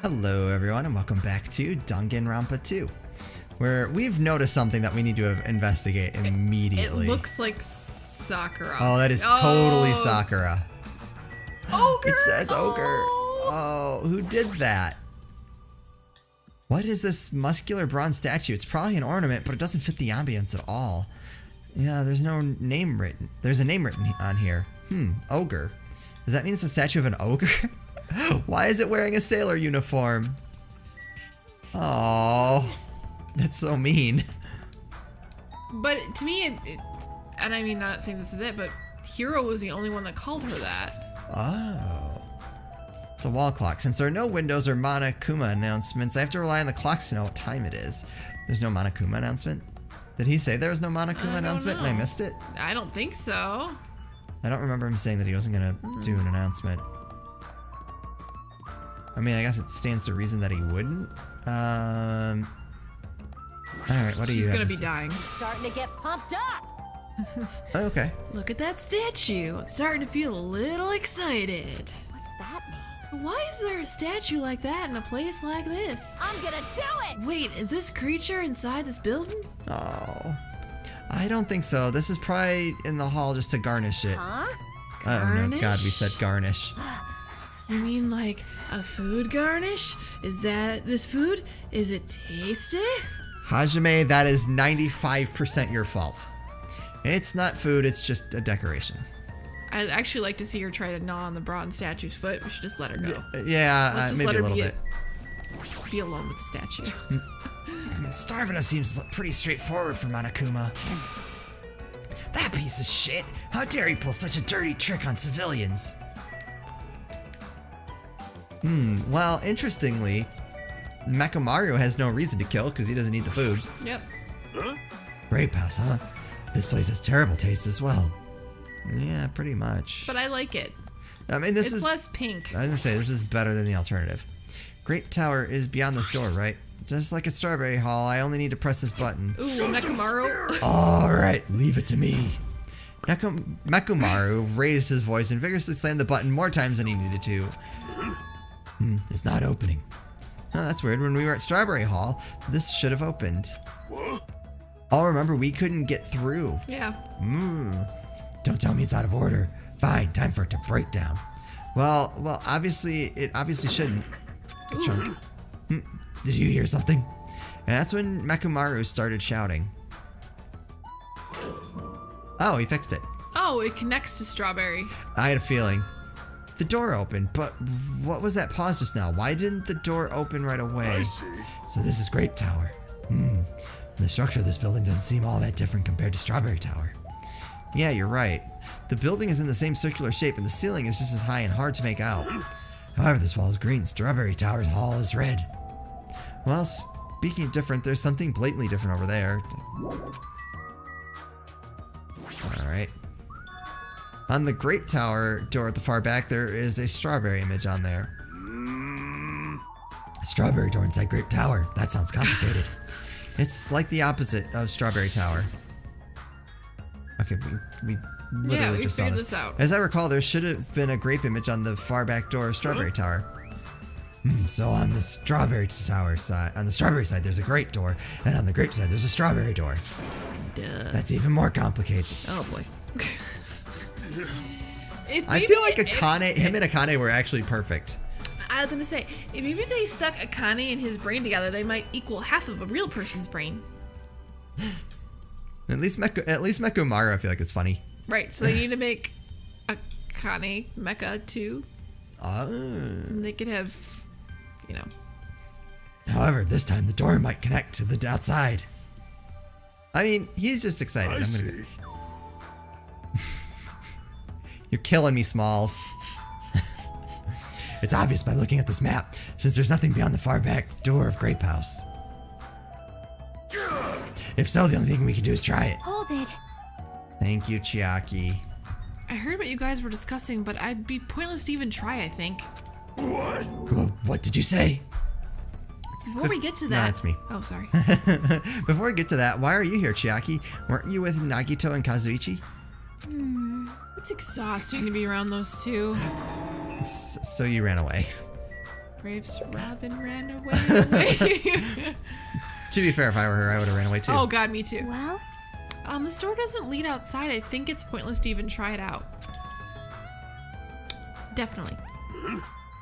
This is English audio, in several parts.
Hello everyone and welcome back to Danganronpa 2, where we've noticed something that we need to investigate immediately. It looks like Sakura. Oh, that is totally Sakura. Ogre! It says ogre. Oh, who did that? What is this muscular bronze statue? It's probably an ornament, but it doesn't fit the ambience at all. Yeah, there's no name written. There's a name written on here. Ogre. Does that mean it's a statue of an ogre? Why is it wearing a sailor uniform? Oh, that's so mean. But to me, and I mean, not saying this is it, but Hiro was the only one that called her that. Oh. It's a wall clock. Since there are no windows or Monokuma announcements, I have to rely on the clocks to know what time it is. There's no Monokuma announcement? Did he say there was no Monokuma announcement and I missed it? I don't think so. I don't remember him saying that he wasn't going to do an announcement. I mean, I guess it stands to reason that he wouldn't. Alright, what do you have to say? She's gonna be dying. Starting to get pumped up. Okay. Look at that statue. I'm starting to feel a little excited. What's that mean? Why is there a statue like that in a place like this? I'm gonna do it! Wait, is this creature inside this building? Oh. I don't think so. This is probably in the hall just to garnish it. Huh? Oh no, God, we said garnish. You mean like a food garnish? Is that this food? Is it tasty? Hajime, that is 95% your fault. It's not food, it's just a decoration. I'd actually like to see her try to gnaw on the bronze statue's foot. We should just let her go. Yeah, maybe a little bit. Be alone with the statue. Starving us seems pretty straightforward for Monokuma. That piece of shit! How dare he pull such a dirty trick on civilians? Well, interestingly, Mechamaru has no reason to kill because he doesn't eat the food. Yep. Grape house, huh? This place has terrible taste as well. Yeah, pretty much. But I like it. I mean, this is less pink. I was gonna say, this is better than the alternative. Great Tower is beyond this door, right? Just like a Strawberry Hall, I only need to press this button. Ooh, Mechamaru. Alright, leave it to me. Mechamaru raised his voice and vigorously slammed the button more times than he needed to. It's not opening. Oh, that's weird. When we were at Strawberry Hall, this should have opened. Oh, remember, we couldn't get through. Yeah. Don't tell me it's out of order. Fine, time for it to break down. Well, obviously, it shouldn't. Chunk. Did you hear something? And that's when Mechamaru started shouting. Oh, he fixed it. Oh, it connects to Strawberry. I had a feeling. The door opened, but what was that pause just now? Why didn't the door open right away? I see. So this is Grape Tower. The structure of this building doesn't seem all that different compared to Strawberry Tower. Yeah, you're right. The building is in the same circular shape and the ceiling is just as high and hard to make out. However, this wall is green. Strawberry Tower's hall is red. Well, speaking of different, there's something blatantly different over there. Alright. On the Great Tower door at the far back, there is a strawberry image on there. A strawberry door inside Great Tower. That sounds complicated. It's like the opposite of Strawberry Tower. Okay, we literally just saw figured this out. As I recall, there should have been a grape image on the far back door of Strawberry Tower. So on the Strawberry Tower side, on the Strawberry side, there's a grape door, and on the grape side, there's a strawberry door. Duh. That's even more complicated. Oh boy. I feel like him and Akane were actually perfect. I was gonna say, if maybe they stuck Akane and his brain together, they might equal half of a real person's brain. At least Mechamaru, I feel like it's funny. Right, so they need to make Akane Mecha too. And they could have, However, this time the door might connect to the outside. I mean, he's just excited. I see. You're killing me, Smalls. It's obvious by looking at this map, since there's nothing beyond the far back door of Grape House. If so, the only thing we can do is try it. Hold it. Thank you, Chiaki. I heard what you guys were discussing, but I'd be pointless to even try, I think. What? What did you say? Before we get to No, that... that's me. Oh, sorry. Before we get to that, why are you here, Chiaki? Weren't you with Nagito and Kazuichi? It's exhausting to be around those two. So you ran away. Brave Robin ran away. To be fair, if I were her, I would have ran away too. Oh god, me too. Well, The store doesn't lead outside. I think it's pointless to even try it out. Definitely.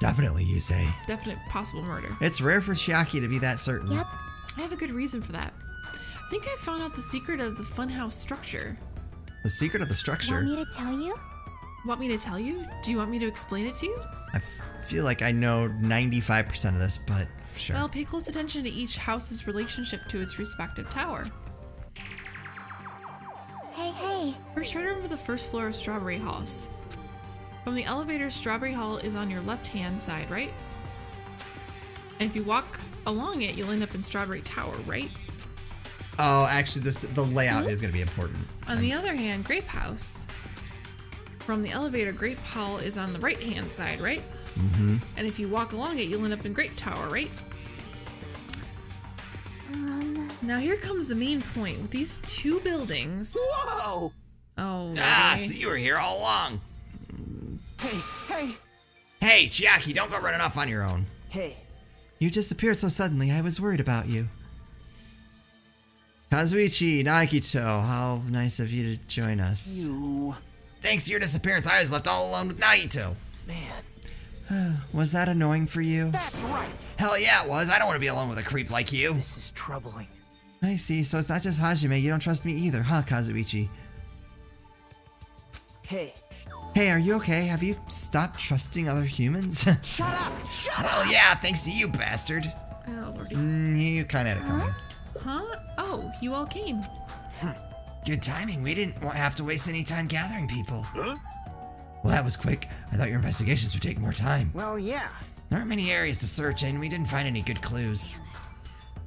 Definitely, you say. Definite possible murder. It's rare for Chiaki to be that certain. yep. I have a good reason for that. I think I found out the secret of the funhouse structure. The secret of the Want structure. me to tell you? Want me to tell you? Do you want me to explain it to you? I feel like I know 95% of this, but sure. Well, pay close attention to each house's relationship to its respective tower. Hey. First, try to remember the first floor of Strawberry House. From the elevator, Strawberry Hall is on your left-hand side, right? And if you walk along it, you'll end up in Strawberry Tower, right? Oh, actually, the layout is going to be important. On the other hand, Grape House. From the elevator, Grape Hall is on the right-hand side, right? Mm-hmm. And if you walk along it, you'll end up in Grape Tower, right? Now here comes the main point. With these two buildings... Whoa! Oh, Ah, really? so you were here all along. Hey! Hey, Chiaki, don't go running off on your own. Hey! You disappeared so suddenly, I was worried about you. Kazuichi, Naikito, how nice of you to join us. You... Thanks to your disappearance, I was left all alone with Naito. Man, Was that annoying for you? that's right! Hell yeah, it was. I don't want to be alone with a creep like you. This is troubling. I see, so it's not just Hajime, you don't trust me either, huh, Kazuichi? Hey! Hey, are you okay? Have you stopped trusting other humans? Shut up! Shut up! Well, yeah, thanks to you, bastard. Oh, lordy. You kinda had it coming. Huh? Oh, you all came. Good timing. We didn't have to waste any time gathering people. Well, that was quick. I thought your investigations would take more time. Well, yeah. There aren't many areas to search, and we didn't find any good clues.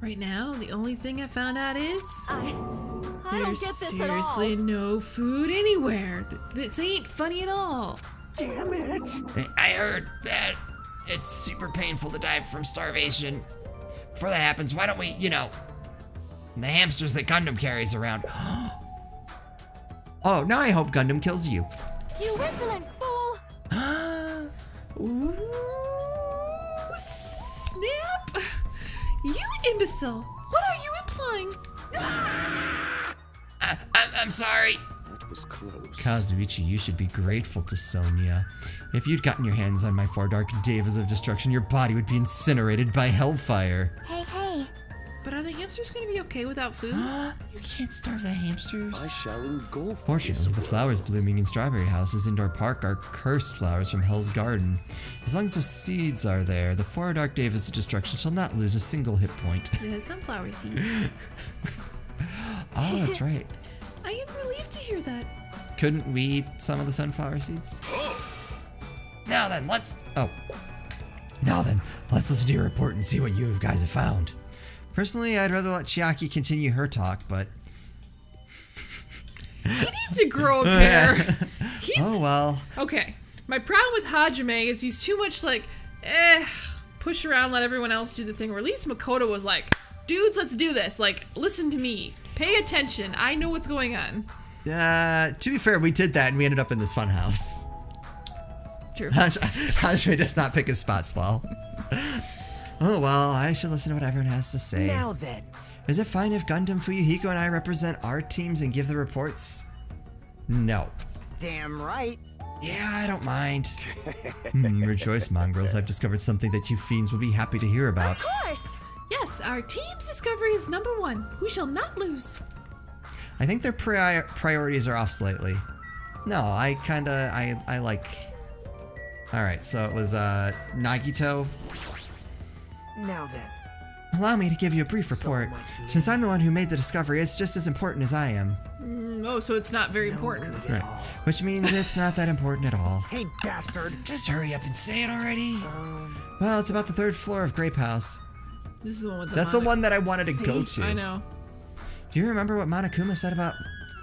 Right now, the only thing I found out is I don't there's get this seriously at all. no food anywhere. This ain't funny at all. Damn it! I heard that it's super painful to die from starvation. Before that happens, why don't we, the hamsters that Gundam carries around. Oh, now I hope Gundam kills you. You insolent fool! Ooh, snap! You imbecile! What are you implying? I'm sorry. That was close. Kazuichi, you should be grateful to Sonia. If you'd gotten your hands on my four dark Devas of destruction, your body would be incinerated by hellfire. Hey. But are the hamsters gonna be okay without food? You can't starve the I hamsters. shall engulf Fortunately, this the flowers blooming in Strawberry House's indoor park are cursed flowers from Hell's Garden. As long as those seeds are there, the four dark Devas of destruction shall not lose a single hit point. It has sunflower seeds. Oh, that's right. I am relieved to hear that. Couldn't we eat some of the sunflower seeds? Now then, let's listen to your report and see what you guys have found. Personally, I'd rather let Chiaki continue her talk, but... He needs to grow a pair. He's Oh well. okay. My problem with Hajime is he's too much like, push around, let everyone else do the thing. Or at least Makoto was like, dudes, let's do this. Like, listen to me. Pay attention. I know what's going on. To be fair, we did that and we ended up in this fun house. True. Hajime does not pick his spots well. Oh well, I should listen to what everyone has to say. Now then. Is it fine if Gundam Fuyuhiko and I represent our teams and give the reports? No. Damn right. Yeah, I don't mind. Rejoice, mongrels. I've discovered something that you fiends will be happy to hear about. Of course! Yes, our team's discovery is #1. We shall not lose. I think their priorities are off slightly. No, I like... Alright, so it was Nagito. Now then. Allow me to give you a brief report. much Since I'm the one who made the discovery, it's just as important as I am. Oh, so it's not very important. Good at Right. all. Which means it's not that important at all. Hey, bastard. Just hurry up and say it already. Well, it's about the 3rd floor of Grape House. This is the one with the That's the Mono- one that I wanted to go to. I know. Do you remember what Monokuma said about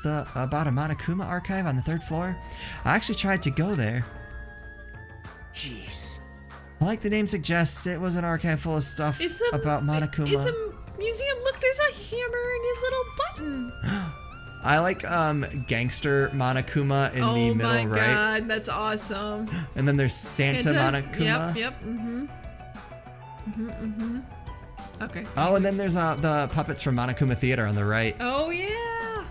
a Monokuma archive on the 3rd floor? I actually tried to go there. Jeez. Like the name suggests, it was an archive full of stuff It's about Monokuma. It's a museum. Look, there's a hammer and his little button. I like gangster Monokuma in the middle, my right? god, that's awesome. And then there's Santa Monokuma. Yep. Mm-hmm. Okay. Oh, and then there's the puppets from Monokuma Theater on the right. Oh, yeah.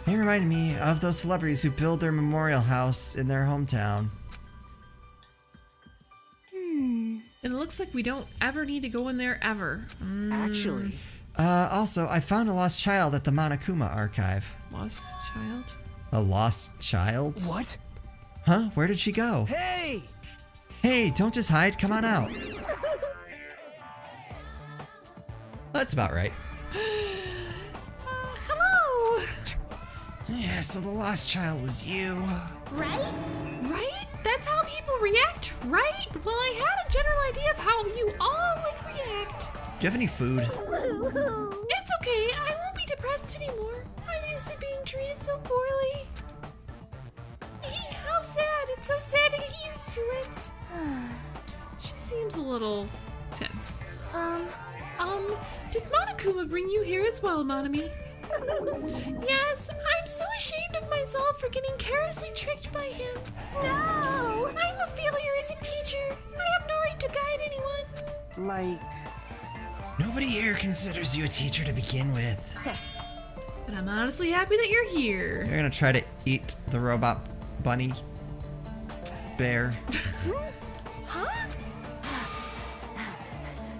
They reminded me of those celebrities who build their memorial house in their hometown. And it looks like we don't ever need to go in there ever. Actually, Also, I found a lost child at the Monokuma archive. Lost child? A lost child? what? Huh? Where did she go? Hey! Hey, don't just hide. Come on out. That's about right. Hello! Yeah, so the lost child was you. Right? Right? That's how people react, right? Well, I had a general idea of how you all would react. Do you have any food? It's okay. I won't be depressed anymore. I'm used to being treated so poorly. How sad. It's so sad to get used to it. She seems a little tense. Did Monokuma bring you here as well, Monami? Yes, I'm so ashamed of myself for getting carelessly tricked by him. No! I'm a failure as a teacher. I have no right to guide anyone. Like, Nobody here considers you a teacher to begin with. But I'm honestly happy that you're here. You're gonna try to eat the robot bunny bear. Huh?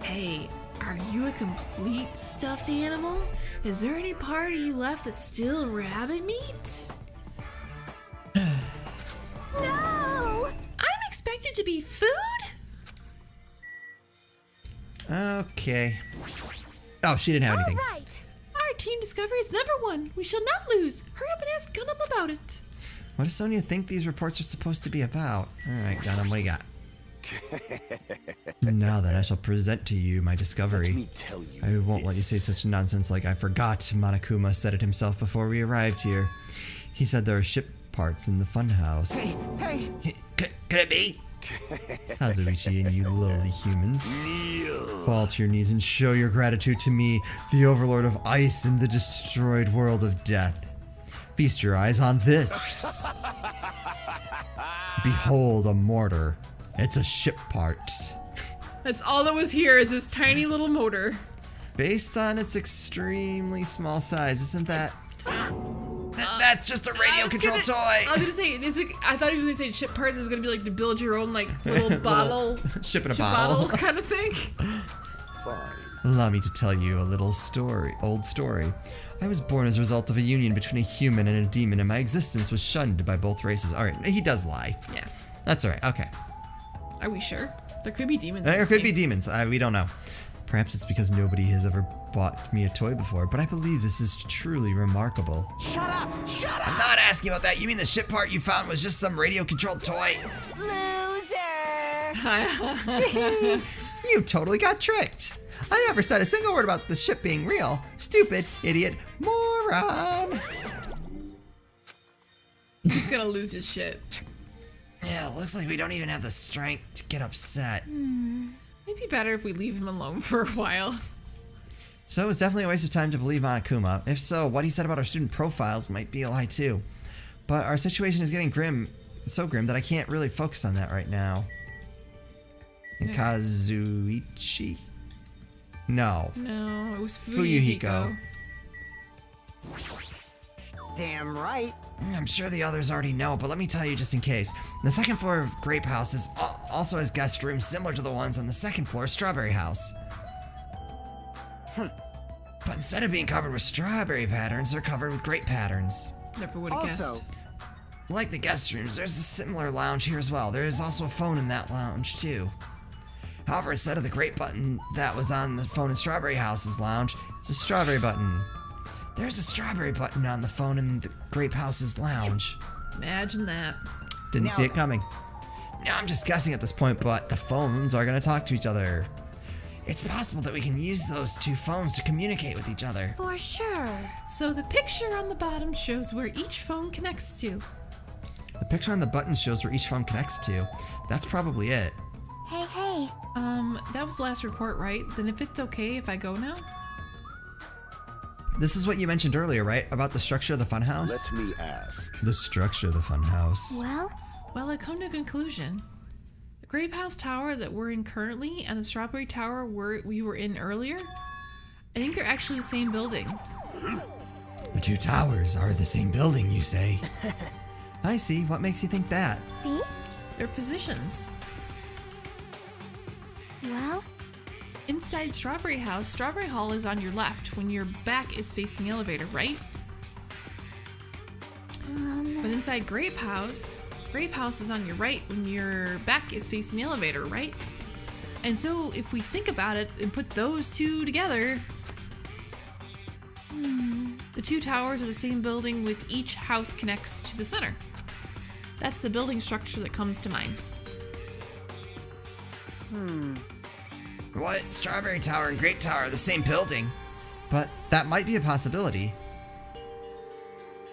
Hey, are you a complete stuffed animal? Is there any part of you left that's still rabbit meat? No! I'm expected to be food? Okay. Oh, she didn't have anything. Right! Our team discovery is #1. We shall not lose. Hurry up and ask Gunnum about it. What does Sonia think these reports are supposed to be about? Alright, Gunham, what do you got? Now then, I shall present to you my discovery. Let me tell you I won't let you say this. such nonsense like I forgot. Monokuma said it himself before we arrived here. He said there are ship parts in the funhouse. hey! Could it be? Kazuichi and you lowly humans. Fall to your knees and show your gratitude to me, the overlord of ice in the destroyed world of death. Feast your eyes on this. Behold a mortar. It's a ship part. That's all that was here is this tiny little motor. Based on its extremely small size, isn't that? That's just a radio controlled toy. I was gonna say, I thought he was gonna say ship parts. It was gonna be like to build your own like little bottle, Ship in a ship bottle. kind of thing. Fine. Allow me to tell you a little old story. I was born as a result of a union between a human and a demon, and my existence was shunned by both races. All right, he does lie. Yeah. That's all right. Okay. Are we sure? There could be demons. in There this could be game. demons. We don't know. Perhaps it's because nobody has ever bought me a toy before, but I believe this is truly remarkable. Shut up! Shut up! I'm not asking about that. You mean the ship part you found was just some radio-controlled toy? Loser! You totally got tricked. I never said a single word about the ship being real. Stupid, idiot, moron. He's gonna lose his shit. Yeah, looks like we don't even have the strength to get upset. It'd be better if we leave him alone for a while. So it was definitely a waste of time to believe Monokuma. If so, what he said about our student profiles might be a lie too. But our situation is getting grim, so grim that I can't really focus on that right now. And Kazuichi? No. No, it was Fuyuhiko. Damn right. I'm sure the others already know, but let me tell you just in case. The second floor of Grape House also has guest rooms similar to the ones on the second floor of Strawberry House. But instead of being covered with strawberry patterns, they're covered with grape patterns. Never would have Also, guessed. Like the guest rooms, there's a similar lounge here as well. There is also a phone in that lounge too. However, instead of the grape button that was on the phone in Strawberry House's lounge, it's a strawberry button. There's a strawberry button on the phone in the Grape House's lounge. Imagine that. Didn't Now see it then. coming. Now I'm just guessing at this point, but the phones are gonna talk to each other. It's possible that we can use those two phones to communicate with each other. For sure. So the picture on the bottom shows where each phone connects to. The picture on the button shows where each phone connects to. That's probably it. Hey, hey. That was the last report, right? Then if it's okay if I go now? This is what you mentioned earlier, right? About the structure of the funhouse? Let me ask. The structure of the funhouse. Well, Well, I've come to a conclusion. The Grape House Tower that we're in currently and the Strawberry Tower we were in earlier, I think they're actually the same building. The two towers are the same building, you say? I see. What makes you think that? See? Their positions. Well, Inside Strawberry House, Strawberry Hall is on your left when your back is facing the elevator, right? But inside Grape House is on your right when your back is facing the elevator, right? And so if we think about it and put those two together, the two towers are the same building with each house connects to the center. That's the building structure that comes to mind. What? Strawberry Tower and Grape Tower are the same building. But that might be a possibility.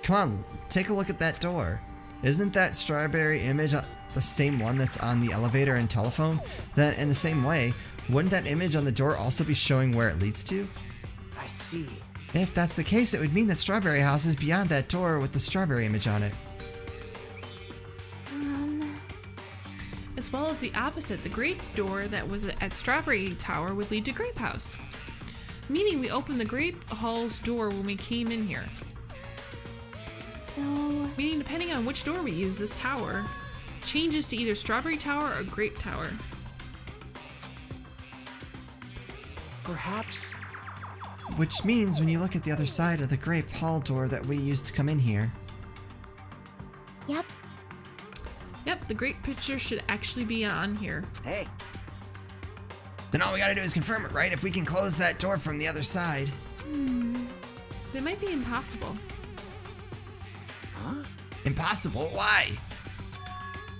Come on, take a look at that door. Isn't that strawberry image the same one that's on the elevator and telephone? Then, in the same way, wouldn't that image on the door also be showing where it leads to? I see. If that's the case, it would mean that Strawberry House is beyond that door with the strawberry image on it. As well as the opposite, the grape door that was at Strawberry Tower would lead to Grape House. Meaning we opened the Grape Hall's door when we came in here. so Meaning depending on which door we use, this tower changes to either Strawberry Tower or Grape Tower. Perhaps. Which means when you look at the other side of the Grape Hall door that we used to come in here, yep. Yep, the grape picture should actually be on here. Hey, then all we gotta do is confirm it, right? If we can close that door from the other side. They might be impossible. Impossible? Why?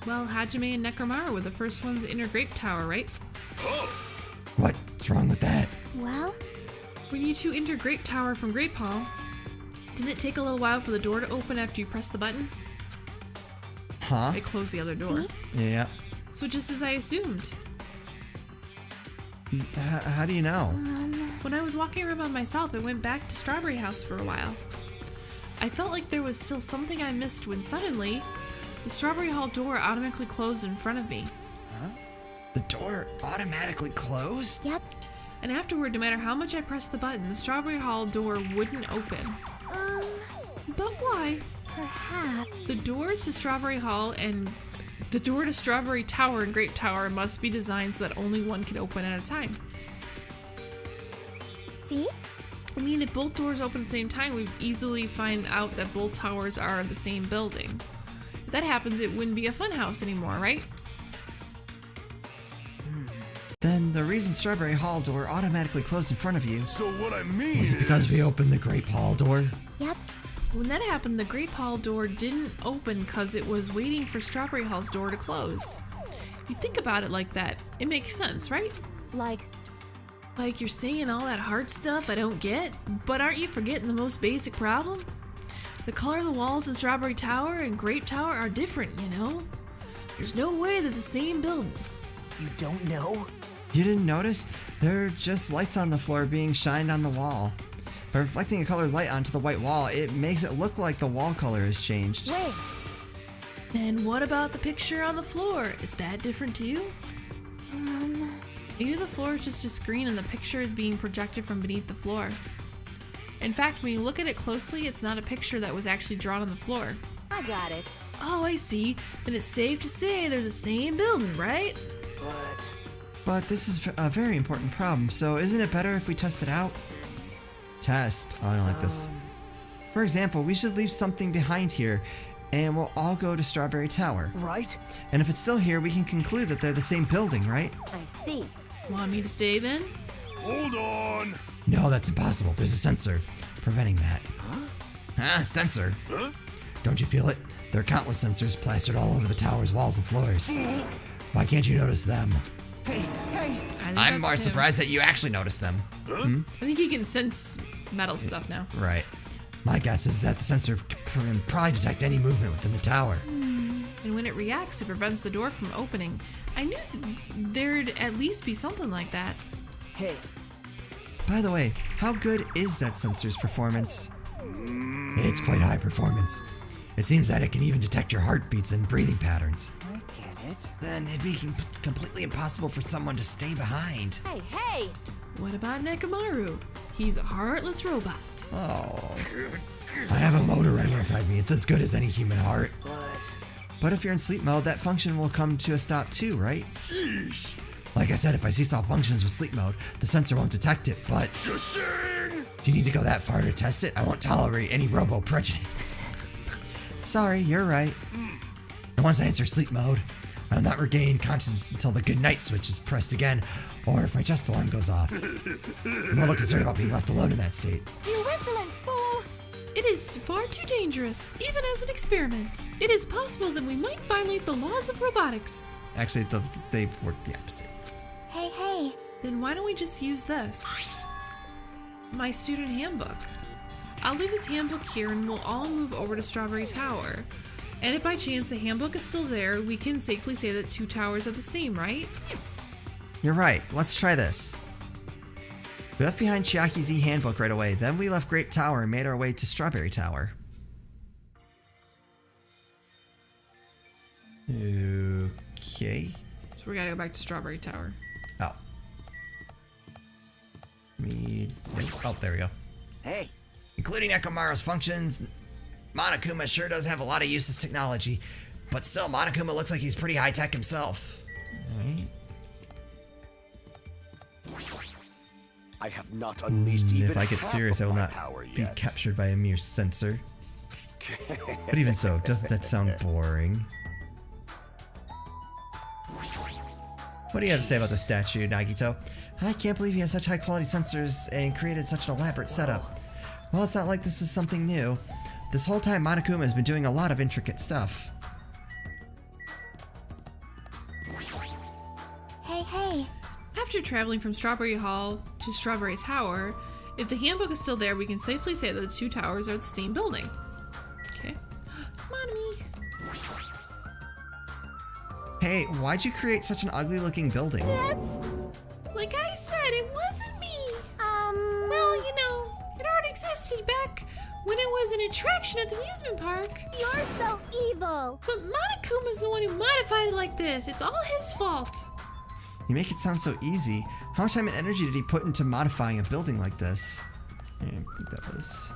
Well, Hajime and Nekomaru were the first ones to enter Grape Tower, right? What's wrong with that? Well, When you two enter Grape Tower from Grape Hall, didn't it take a little while for the door to open after you pressed the button? Huh? It closed the other door. Yeah. So just as I assumed. How do you know? When I was walking around by myself, I went back to Strawberry House for a while. I felt like there was still something I missed when suddenly, the Strawberry Hall door automatically closed in front of me. The door automatically closed? yep. And afterward, no matter how much I pressed the button, the Strawberry Hall door wouldn't open. But why? Perhaps. The doors to Strawberry Hall and the door to Strawberry Tower and Grape Tower must be designed so that only one can open at a time. See? I mean, if both doors open at the same time, we'd easily find out that both towers are the same building. If that happens, it wouldn't be a fun house anymore, right? Then the reason Strawberry Hall door automatically closed in front of you So what I mean was it because we opened the Grape Hall door? Yep. When that happened, the Grape Hall door didn't open because it was waiting for Strawberry Hall's door to close. If you think about it like that, it makes sense, right? Like, Like you're saying all that hard stuff I don't get, but aren't you forgetting the most basic problem? The color of the walls in Strawberry Tower and Grape Tower are different, you know? There's no way they're the same building. you don't know? You didn't notice? They're just lights on the floor being shined on the wall. By reflecting a colored light onto the white wall, it makes it look like the wall color has changed. wait. Then what about the picture on the floor? Is that different too? Maybe the floor is just a screen and the picture is being projected from beneath the floor. In fact, when you look at it closely, it's not a picture that was actually drawn on the floor. I got it. Oh, I see. Then it's safe to say they're the same building, right? But this is a very important problem, so isn't it better if we test it out? Test? Oh, I don't like this. For example, we should leave something behind here, and we'll all go to Strawberry Tower. Right? And if it's still here, we can conclude that they're the same building, right? I see. Want me to stay then? Hold on. No, that's impossible. There's a sensor preventing that. Sensor? Huh? Don't you feel it? There are countless sensors plastered all over the tower's walls and floors. Why can't you notice them? Hey, hey! I think I'm that's more him. surprised that you actually noticed them. I think he can sense metal stuff now. Right. My guess is that the sensor can probably detect any movement within the tower. And when it reacts, it prevents the door from opening. I knew there'd at least be something like that. Hey, By the way, how good is that sensor's performance? It's quite high performance. It seems that it can even detect your heartbeats and breathing patterns. I get it. Then it'd be completely impossible for someone to stay behind. Hey, hey! What about Nekomaru? He's a heartless robot. Oh. I have a motor running inside me. It's as good as any human heart. But if you're in sleep mode, that function will come to a stop too, right? Sheesh. Like I said, if I see soft functions with sleep mode, the sensor won't detect it, but... Shashing. Do you need to go that far to test it? I won't tolerate any robo-prejudice. Sorry, you're right. And once I enter sleep mode, I will not regain consciousness until the good night switch is pressed again, or if my chest alarm goes off. I'm a little concerned about being left alone in that state. You insolent fool! It is far too dangerous, even as an experiment. It is possible that we might violate the laws of robotics. Actually, they work the opposite. Hey, hey! Then why don't we just use this? My student handbook. I'll leave this handbook here and we'll all move over to Strawberry Tower. And if by chance the handbook is still there, we can safely say that 2 towers are the same, right? You're right. Let's try this. We left behind Chiaki's handbook right away. Then we left Great Tower and made our way to Strawberry Tower. Okay. So we gotta go back to Strawberry Tower. Oh. Oh, there we go. Hey, Including Nekomaru's functions, Monokuma sure does have a lot of useless technology. But still, Monokuma looks like he's pretty high-tech himself. Alright. I have not unleashed even If I get half serious, I of will my not power be yet. captured by a mere sensor. But even so, doesn't that sound boring? What do you have to say about the statue, Nagito? I can't believe he has such high-quality sensors and created such an elaborate setup. Well, it's not like this is something new. This whole time, Monokuma has been doing a lot of intricate stuff. Hey, hey! After traveling from Strawberry Hall to Strawberry Tower, if the handbook is still there, we can safely say that the 2 towers are the same building. Okay. Mommy! Hey, why'd you create such an ugly-looking building? That's... Like I said, it wasn't me! Well, you know, it already existed back when it was an attraction at the amusement park. You're so evil! But Monokuma's the one who modified it like this. It's all his fault. You make it sound so easy. How much time and energy did he put into modifying a building like this? Yeah, I think that was...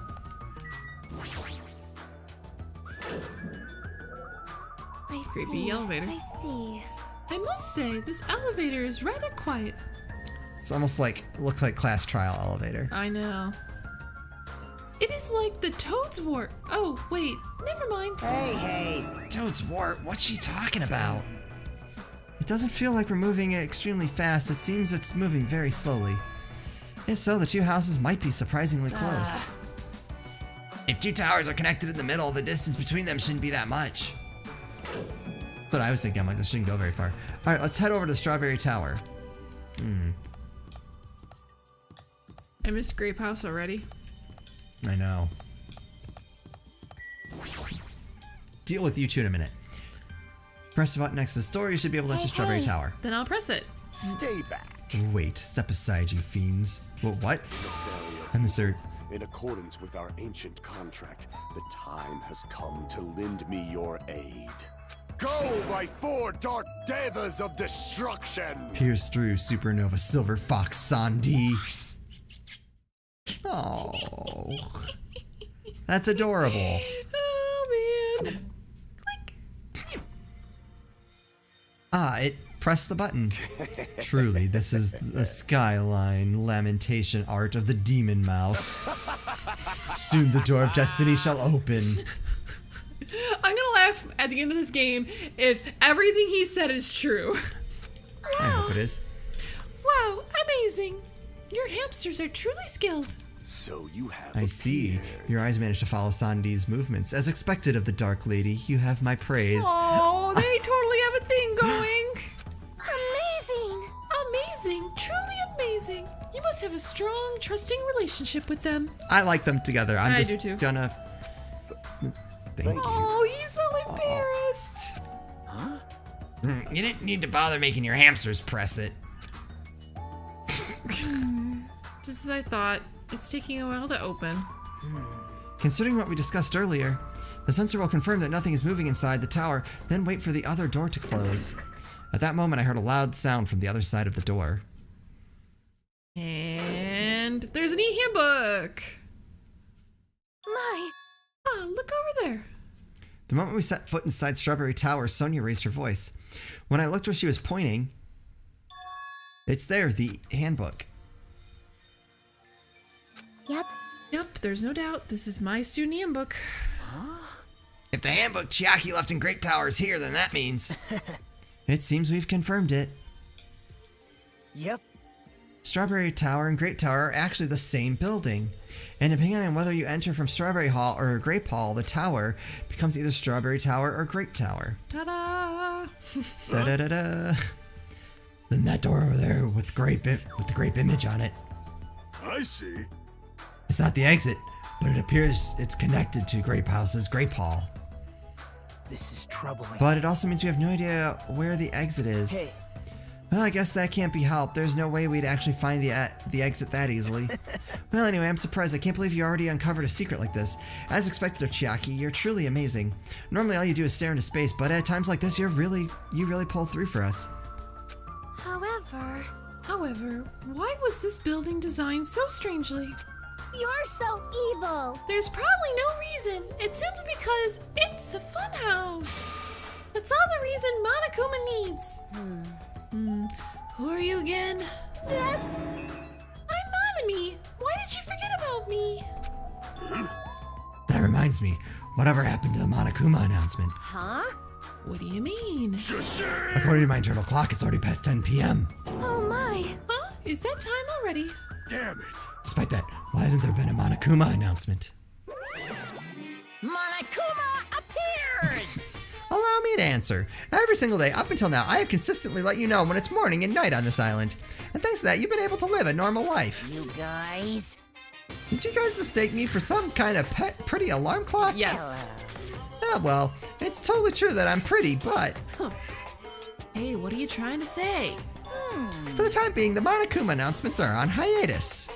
I Creepy see. elevator. I see. I must say, this elevator is rather quiet. It's almost like, looks like class trial elevator. I know. It is like the Toad's Wart. Oh, wait, never mind. hey, hey! Toad's Wart, what's she talking about? It doesn't feel like we're moving extremely fast. It seems it's moving very slowly. If so, the 2 houses might be surprisingly close. If 2 towers are connected in the middle, the distance between them shouldn't be that much. That's what I was thinking. I'm like, this shouldn't go very far. Alright, let's head over to Strawberry Tower. I missed Grape House already. I know. Deal with you 2 in a minute. Press the button next to the store, you should be able to enter Strawberry Tower. Then I'll press it. Stay back. Wait, step aside, you fiends. What? Emissary. Emissary. In accordance with our ancient contract, the time has come to lend me your aid. Go, my 4 dark devas of destruction! Pierce through Supernova Silver Fox Sandy. Oh. That's adorable. Oh, man. It pressed the button. Truly, this is the skyline lamentation art of the demon mouse. Soon the door of destiny shall open. I'm gonna laugh at the end of this game if everything he said is true. I hope it is. Wow, amazing. Your hamsters are truly skilled. So you have I see. appeared. Your eyes managed to follow Sandy's movements. As expected of the Dark Lady, you have my praise. Oh, they totally have a thing going. Amazing! Amazing, truly amazing. You must have a strong, trusting relationship with them. I like them together. I'm I just do too. gonna... Thank you. Oh, he's so embarrassed. You didn't need to bother making your hamsters press it. Just as I thought, it's taking a while to open. Considering what we discussed earlier, the sensor will confirm that nothing is moving inside the tower, then wait for the other door to close. At that moment, I heard a loud sound from the other side of the door. And there's an e-handbook. My, Ah, look over there. The moment we set foot inside Strawberry Tower, Sonia raised her voice. When I looked where she was pointing, it's there, the handbook. yep. Yep, there's no doubt. This is my student handbook. If the handbook Chiaki left in Great Tower is here, then that means... It seems we've confirmed it. Yep. Strawberry Tower and Great Tower are actually the same building. And depending on whether you enter from Strawberry Hall or Grape Hall, the tower becomes either Strawberry Tower or Grape Tower. Ta-da! Da-da-da-da. Then that door over there with the grape image on it. I see. It's not the exit, but it appears it's connected to Grape House's Grape Hall. This is troubling. But it also means we have no idea where the exit is. Hey, Well, I guess that can't be helped. There's no way we'd actually find the exit that easily. Well, anyway, I'm surprised. I can't believe you already uncovered a secret like this. As expected of Chiaki, you're truly amazing. Normally all you do is stare into space, but at times like this, you really pull through for us. However, why was this building designed so strangely? You're so evil. There's probably no reason. It seems because it's a funhouse. That's all the reason Monokuma needs. Who are you again? That's... I'm Monami. Why did you forget about me? That reminds me, whatever happened to the Monokuma announcement? Huh? What do you mean? According to my internal clock, it's already past 10 p.m. Oh my. Huh? Is that time already? Damn it. Despite that, why hasn't there been a Monokuma announcement? Monokuma appears! Allow me to answer. Every single day up until now, I have consistently let you know when it's morning and night on this island. And thanks to that, you've been able to live a normal life. You guys? Did you guys mistake me for some kind of pet pretty alarm clock? Yes. Ah, well, it's totally true that I'm pretty, but Hey, what are you trying to say? for the time being, the Monokuma announcements are on hiatus.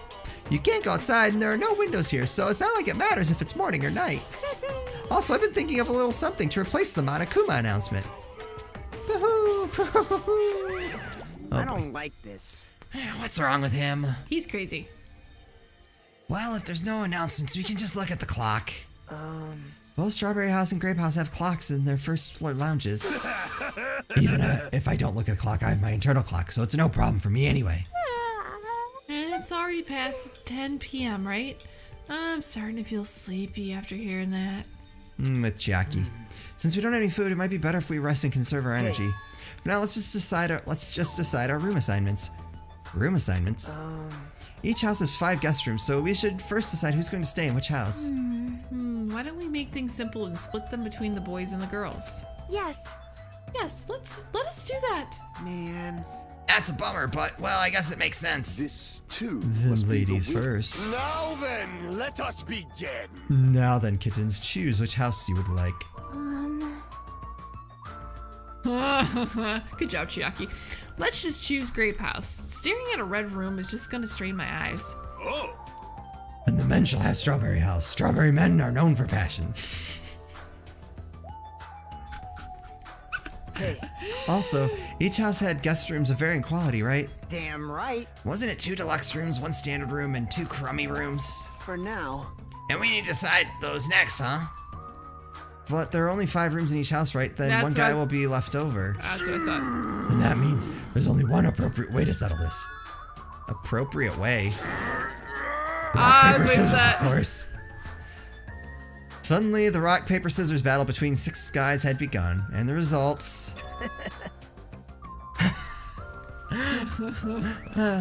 You can't go outside and there are no windows here, so it's not like it matters if it's morning or night. Also, I've been thinking of a little something to replace the Monokuma announcement. I don't like this. What's wrong with him? He's crazy. Well, if there's no announcements, we can just look at the clock. Both Strawberry House and Grape House have clocks in their first floor lounges. Even if I don't look at a clock, I have my internal clock, so it's no problem for me anyway. And it's already past 10 p.m., right? I'm starting to feel sleepy after hearing that. With Jackie. Since we don't have any food, it might be better if we rest and conserve our energy. For now, let's just decide our room assignments. Room assignments? Each house has 5 guest rooms, so we should first decide who's going to stay in which house. Why don't we make things simple and split them between the boys and the girls? Yes. Yes, let us do that. Man. That's a bummer, but, well, I guess it makes sense. This too. The must be ladies the week. first. Now then, let us begin. Now then, kittens, choose which house you would like. Good job, Chiaki. Let's just choose Grape House. Staring at a red room is just gonna strain my eyes. Oh. And the men shall have Strawberry House. Strawberry men are known for passion. Hey, Also, each house had guest rooms of varying quality, right? damn right. Wasn't it 2 deluxe rooms, 1 standard room, and 2 crummy rooms? For now. And we need to decide those next, huh? But there are only 5 rooms in each house, right? Then That's one what I guy was- will be left over. That's what I thought. And that means there's only one appropriate way to settle this. Appropriate way? I was Paper, waiting for scissors, of that. course. Suddenly, the rock, paper, scissors battle between 6 guys had begun, and the results...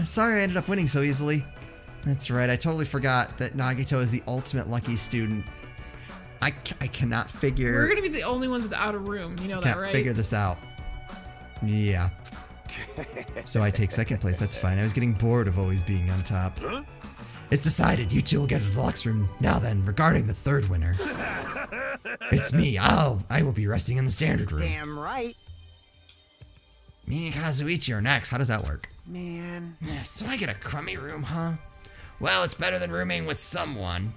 Sorry I ended up winning so easily. That's right, I totally forgot that Nagito is the ultimate lucky student. I cannot figure... We're gonna be the only ones without a room. You know that, Can't right? figure this out. Yeah. So I take second place, that's fine. I was getting bored of always being on top. It's decided, you two will get a deluxe room. Now then, regarding the third winner. It's me, I will be resting in the standard room. Damn right. Me and Kazuichi are next, how does that work? Man. So I get a crummy room, huh? Well, it's better than rooming with someone.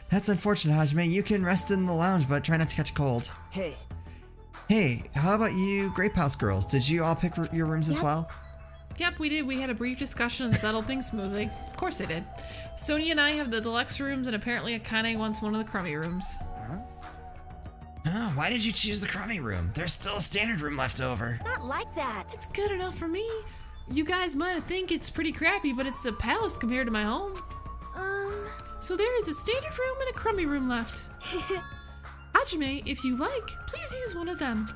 That's unfortunate, Hajime. You can rest in the lounge, but try not to catch a cold. Hey, Hey, how about you Grape House girls? Did you all pick your rooms as well? Yep, we did. We had a brief discussion and settled things smoothly. Of course I did. Sonia and I have the deluxe rooms, and apparently Akane wants one of the crummy rooms. Oh, why did you choose the crummy room? There's still a standard room left over. Not like that. It's good enough for me. You guys might think it's pretty crappy, but it's a palace compared to my home. So there is a standard room and a crummy room left. Hajime, if you like, please use one of them.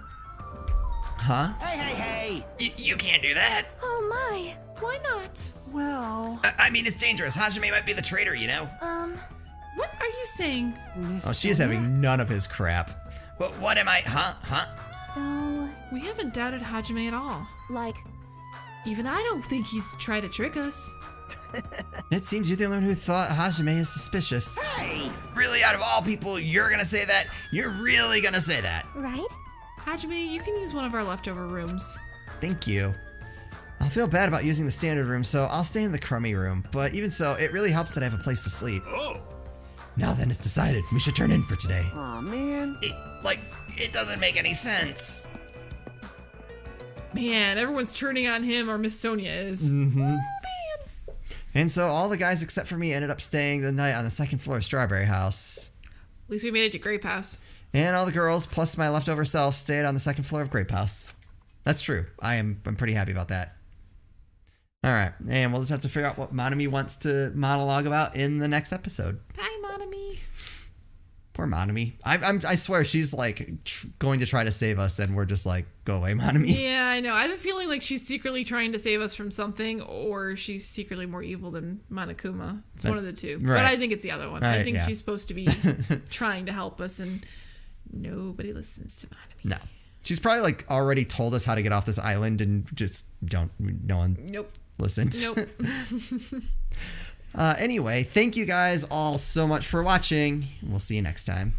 Huh? Hey! You can't do that. Oh my. Why not? Well, I mean, it's dangerous. Hajime might be the traitor, you know? What are you saying? Oh, she is having none of his crap. What am I? Huh? So, We haven't doubted Hajime at all. like, Even I don't think he's tried to trick us. It seems you're the only one who thought Hajime is suspicious. hey! Really, out of all people, you're gonna say that? You're really gonna say that? right? Hajime, you can use one of our leftover rooms. Thank you. I'll feel bad about using the standard room, so I'll stay in the crummy room. But even so, it really helps that I have a place to sleep. Oh! Now then, it's decided. We should turn in for today. Aw, man. It doesn't make any sense. Man, everyone's turning on him, or Miss Sonia is. And so all the guys except for me ended up staying the night on the second floor of Strawberry House. At least we made it to Grape House. And all the girls, plus my leftover self, stayed on the second floor of Grape House. That's true. I'm pretty happy about that. All right, and we'll just have to figure out what Monami wants to monologue about in the next episode. Bye, Monami. Poor Monami. I swear she's like going to try to save us, and we're just like, go away, Monami. Yeah, I know. I have a feeling like she's secretly trying to save us from something, or she's secretly more evil than Monokuma. It's one of the two. Right. But I think it's the other one. I Right, think yeah. she's supposed to be trying to help us, and nobody listens to Monami. No, she's probably like already told us how to get off this island, and just no one Nope. listened. Nope. Anyway, thank you guys all so much for watching. We'll see you next time.